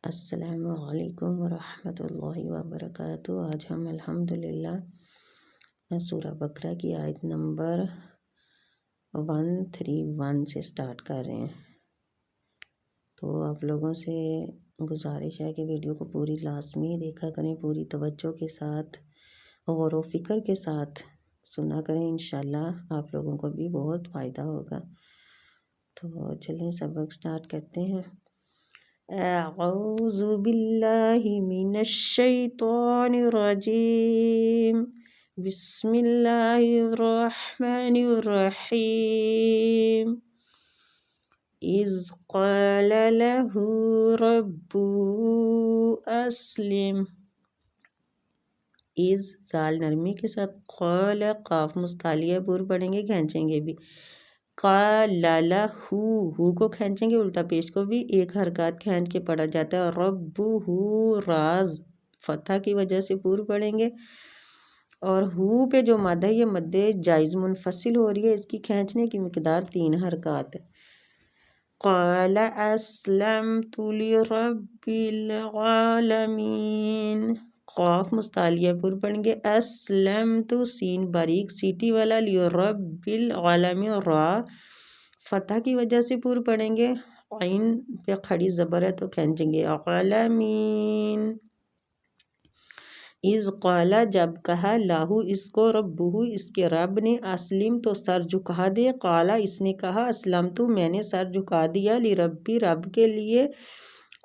السلام علیکم ورحمۃ اللہ وبرکاتہ۔ آج ہم الحمدللہ سورہ بقرہ کی آیت نمبر 131 سے سٹارٹ کر رہے ہیں۔ تو آپ لوگوں سے گزارش ہے کہ ویڈیو کو پوری لازمی دیکھا کریں، پوری توجہ کے ساتھ، غور و فکر کے ساتھ سنا کریں، انشاءاللہ آپ لوگوں کو بھی بہت فائدہ ہوگا۔ تو چلیں سبق سٹارٹ کرتے ہیں۔ اعوذ باللہ من الشیطان الرجیم، بسم اللہ الرحمن الرحیم۔ اذ قال له ربه اسلم، اذ زال نرمی کے ساتھ، قال قاف مستعلیہ پور پڑھیں گے، کھینچیں گے بھی، قال ہو کو کھینچیں گے، الٹا پیش کو بھی ایک حرکات کھینچ کے پڑھا جاتا ہے۔ رب ہو راز فتح کی وجہ سے پور پڑھیں گے، اور ہو پہ جو مد ہے یہ مد جائز منفصل ہو رہی ہے، اس کی کھینچنے کی مقدار 3 حرکات ہے۔ قال اسلمت لرب العالمین، قاف مستعلیہ پور پڑھیں گے، اسلمت سین باریک سیٹی والا، لرب العالمین را فتح کی وجہ سے پور پڑھیں گے، عین پہ کھڑی زبر ہے تو کھینچیں گے، عالمین۔ اذ قال جب کہا، لاہو اس کو، ربہ اس کے رب نے، اسلم تو سر جھکا دے، قال اس نے کہا، اسلمت میں نے سر جھکا دیا، لربی رب کے لیے،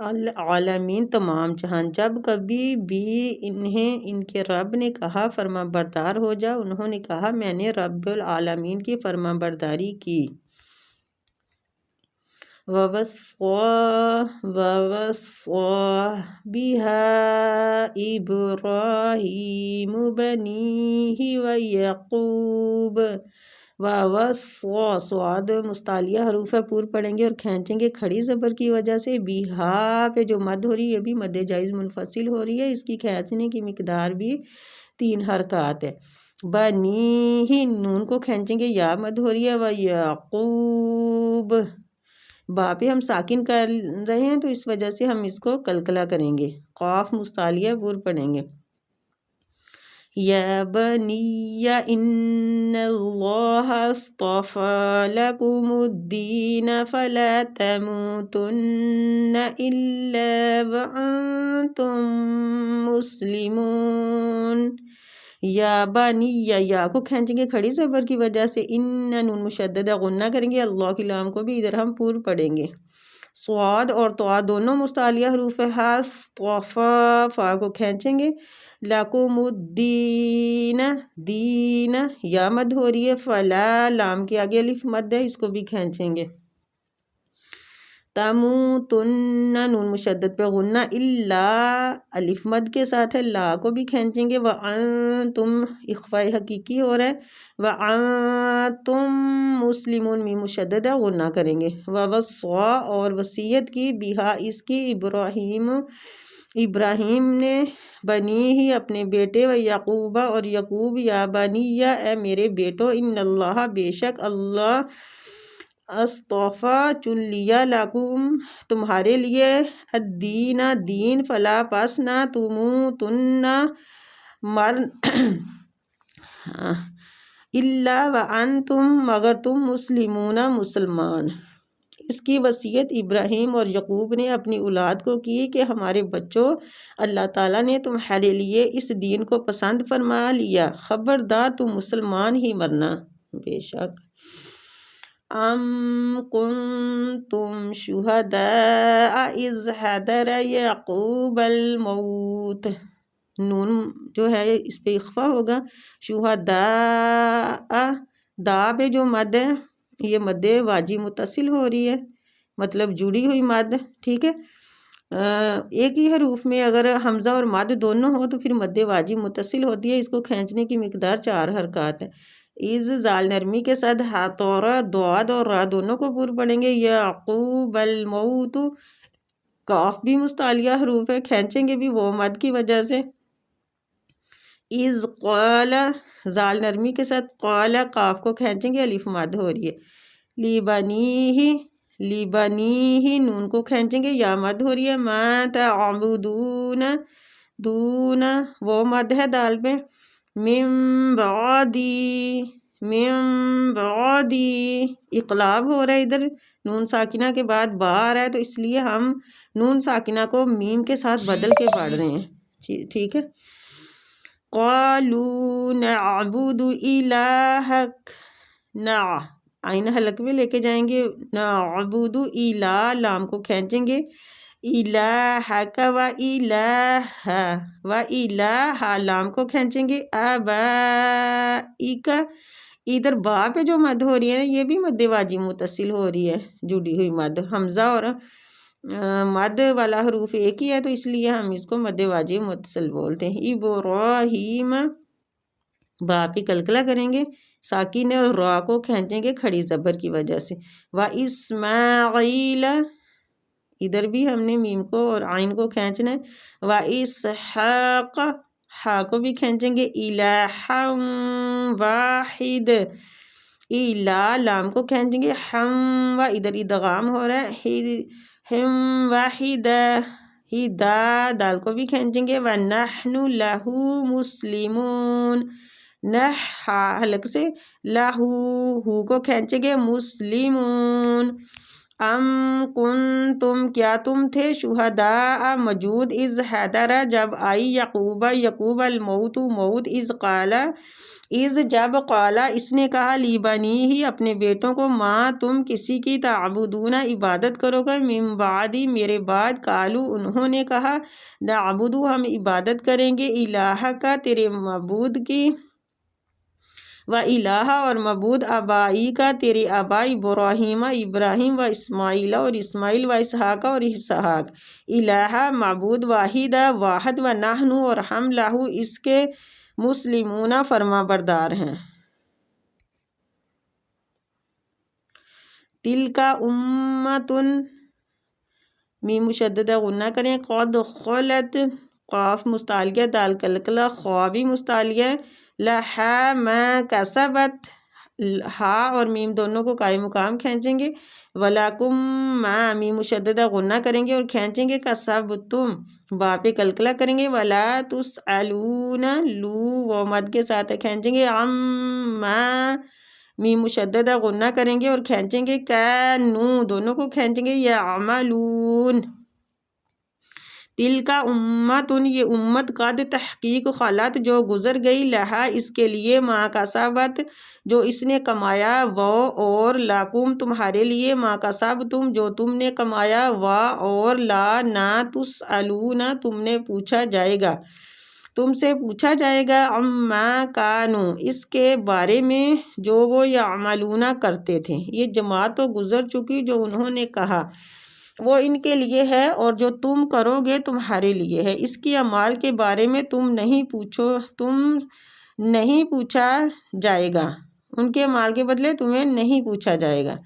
العالمین تمام جہان۔ جب کبھی بھی انہیں ان کے رب نے کہا فرما بردار ہو جا، انہوں نے کہا میں نے رب العالمین کی فرما برداری کی۔ وَوَصَّى بِهَا إِبْرَاهِيمُ بَنِيهِ وَيَعْقُوبُ۔ وَوَصَّى صاد مستعلیہ حروف ہے، پور پڑھیں گے اور کھینچیں گے کھڑی زبر کی وجہ سے، بیہا پہ جو مد ہو رہی ہے یہ بھی مد جائز منفصل ہو رہی ہے، اس کی کھینچنے کی مقدار بھی 3 حرکات ہے۔ بنی نون کو کھینچیں گے، یا مد ہو رہی ہے، وَيَعْقُوبُ با پہ ہم ساکن کر رہے ہیں تو اس وجہ سے ہم اس کو قلقلہ کریں گے، قاف مستعلیہ پور پڑھیں گے۔ یا بنی ان اللہ اصطفى لکم الدین فلا تموتن الا وانتم مسلمون۔ یا بنی یا کو کھینچیں گے کھڑی زبر کی وجہ سے، ان نون مشددہ غنہ کریں گے، اللہ کی لام کو بھی ادھر ہم پور پڑھیں گے۔ صاد اور طا دونوں مستعلیہ حروف ہے، اصطفى فا کو کھینچیں گے، لکم الدین دین یا مد ہو رہی ہے، فلا لام کے آگے الف مد ہے، اس کو بھی کھینچیں گے۔ تموتن نون مشدد پہ غنہ، الا الف مد کے ساتھ ہے، لا کو بھی کھینچیں گے، وانتم اخفاء حقیقی ہو رہا ہے، وانتم مسلمون میم مشدد ہے، غنہ کریں گے۔ ووصّى اور وصیت کی، بہا اس کی، ابراہیم نے، بنی ہی اپنے بیٹے، و یعقوب اور یعقوب، یا بنی اے میرے بیٹو، ان اللہ بے شک اللہ، اصطفیٰ چن لیا، لکم تمہارے لیے، الدین دین، فلا پس نہ تموتن مر الا وانتم مگر تم مسلمون مسلمان۔ اس کی وصیت ابراہیم اور یعقوب نے اپنی اولاد کو کی کہ ہمارے بچوں، اللہ تعالیٰ نے تمہارے لیے اس دین کو پسند فرما لیا، خبردار تم مسلمان ہی مرنا۔ بے شک ام کنتم شہداء اذ حضر یعقوب الموت، نون جو ہے اس پہ اخفا ہوگا، شہداء دا پہ جو مد ہے یہ مد واجی متصل ہو رہی ہے، مطلب جڑی ہوئی مد، ٹھیک ہے۔ ایک ہی حروف میں اگر حمزہ اور مد دونوں ہو تو پھر مد واجی متصل ہوتی ہے، اس کو کھینچنے کی مقدار 4 حرکات ہے۔ از زال نرمی کے ساتھ ہاتورا دعاد اور را دونوں کو پور پڑھیں گے، یعقوب الموت کاف بھی مستعلیہ حروف ہے، کھینچیں گے بھی وہ مد کی وجہ سے۔ از قال زال نرمی کے ساتھ، قال قاف کو کھینچیں گے، الف مد ہو رہی ہے، لی بنی ہی لیبانی ہی نون کو کھینچیں گے، یا مد ہو رہی ہے، ما تعبدون دون وہ مد ہے دال پہ، من بعدی من بعدی اقلاب ہو رہا ہے، ادھر نون ساکنہ کے بعد با آ رہا ہے، تو اس لیے ہم نون ساکنہ کو میم کے ساتھ بدل کے پڑھ رہے ہیں، ٹھیک ہے۔ قالوا نعبد الہک، عین حلق میں لے کے جائیں گے، نعبد الہ لام کو کھینچیں گے، الہک و الہ لام کو کھینچیں گے، آبائک ادھر با پہ جو مد ہو رہی ہے یہ بھی مد واجب متصل ہو رہی ہے، جڑی ہوئی مد، حمزہ اور مد والا حروف ایک ہی ہے، تو اس لیے ہم اس کو مد واجب متصل بولتے ہیں۔ ابراہیم با پہ قلقلہ کریں گے، ساکن اور را کو کھینچیں گے کھڑی زبر کی وجہ سے، واسماعیل ادھر بھی ہم نے میم کو اور عین کو کھینچنا ہے، واسحاق ہا کو بھی کھینچیں گے، الہا واحد الہ لام کو کھینچیں گے، ہم و ادھر ادغام ہو رہا ہے، ہم واحد ہی دال کو بھی کھینچیں گے، ونحن لہ مسلمون حلق سے لہو کو کھینچیں گے، مسلمون۔ ام کنتم کیا تم تھے، شہداء موجود، اذ حضر جب آئی، یعقوب الموت موت، اذ جب قالا اس نے کہا، لیبنی ہی اپنے بیٹوں کو، ماں تم کسی کی تعبدون عبادت کرو گے، من بعدی میرے بعد، قالو انہوں نے کہا، نعبدو ہم عبادت کریں گے، الہ کا تیرے معبود کی، و الہ اور معبود آبائی کا تیرے آبا، ابراہیم ابراہیم، و اسماعیل اور اسماعیل، و اسحاق اور اسحاق، الہ معبود واحد واحد، و نحن اور ہم لہو اس کے مسلمون فرما بردار ہیں۔ تلک امۃ میم مشددہ غنہ کریں، قد خلت قاف مستعلیہ دال قلقلہ، خوا بھی مستعلیہ، لہا ما کسبت ہا اور میم دونوں کو قائم مقام کھینچیں گے، ولکم ما میم مشددہ غنہ کریں گے اور کھینچیں گے، کسبتم با پہ قلقلہ کریں گے، ولا تسألون لو وہ مد کے ساتھ کھینچیں گے، عما میم مشددہ غنہ کریں گے اور کھینچیں گے، کانو دونوں کو کھینچیں گے، یعملون۔ تلک امتن یہ امت، قد تحقیق خلت جو گزر گئی، لہا اس کے لیے، ما کسبت جو اس نے کمایا، وہ اور لکم تمہارے لیے، ما کسبتم جو تم نے کمایا، و اور لا نہ تسألون تم نے پوچھا جائے گا، تم سے پوچھا جائے گا، عما کانو اس کے بارے میں جو وہ یعملون کرتے تھے، یہ جماعت تو گزر چکی جو انہوں نے کہا وہ ان کے لیے ہے، اور جو تم کرو گے تمہارے لیے ہے، اس کی اعمال کے بارے میں تم نہیں پوچھا جائے گا، ان کے اعمال کے بدلے تمہیں نہیں پوچھا جائے گا۔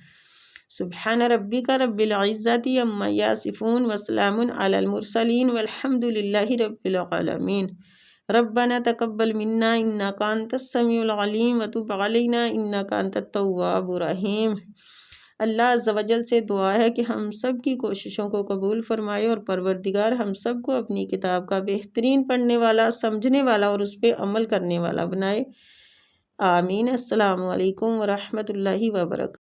سبحان ربک رب العزت عما یصفون وسلام علی المرسلین والحمد للہ رب العالمین۔ ربنا تقبل منا انک انت السمیع العلیم وتب علینا انک انت التواب الرحیم۔ اللہ عز و جل سے دعا ہے کہ ہم سب کی کوششوں کو قبول فرمائے، اور پروردگار ہم سب کو اپنی کتاب کا بہترین پڑھنے والا، سمجھنے والا اور اس پہ عمل کرنے والا بنائے، آمین۔ السلام علیکم ورحمۃ اللہ وبرکاتہ۔